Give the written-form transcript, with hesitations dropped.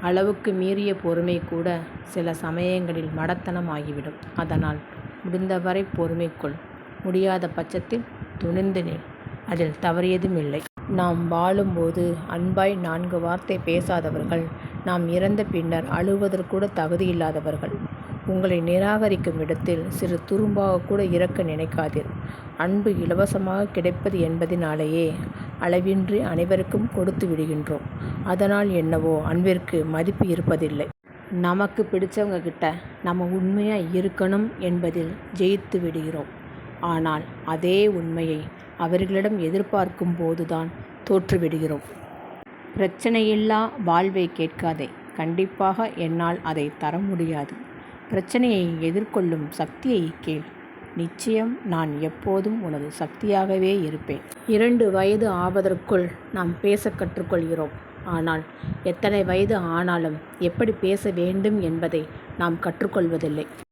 அளவுக்கு மீறிய பொறுமை கூட சில சமயங்களில் மடத்தனம் ஆகிவிடும். அதனால் முடிந்தவரை பொறுமை கொள். முடியாத பட்சத்தில் துணிந்து நில். அதில் தவறியதுமில்லை. நாம் வாழும்போது அன்பாய் 4 வார்த்தை பேசாதவர்கள் நாம் இறந்த பின்னர் அழுவதற்கூட தகுதியில்லாதவர்கள். உங்களை நிராகரிக்கும் இடத்தில் சிறு துரும்பாக கூட இறக்க நினைக்காதீர். அன்பு இலவசமாக கிடைப்பது என்பதினாலேயே அளவின்றி அனைவருக்கும் கொடுத்து விடுகின்றோம். அதனால் என்னவோ அன்பிற்கு மதிப்பு இருப்பதில்லை. நமக்கு பிடிச்சவங்க கிட்ட நம்ம உண்மையாக இருக்கணும் என்பதில் ஜெயித்து விடுகிறோம். ஆனால் அதே உண்மையை அவர்களிடம் எதிர்பார்க்கும் போதுதான் தோற்றுவிடுகிறோம். பிரச்சனையில்லா வாழ்வை கேட்காதே. கண்டிப்பாக என்னால் அதை தர முடியாது. பிரச்சனையை எதிர்கொள்ளும் சக்தியை கேள். நிச்சயம் நான் எப்போதும் உனது சக்தியாகவே இருப்பேன். 2 வயது ஆவதற்குள் நாம் பேச கற்றுக்கொள்கிறோம். ஆனால் எத்தனை வயது ஆனாலும் எப்படி பேச வேண்டும் என்பதை நாம் கற்றுக்கொள்வதில்லை.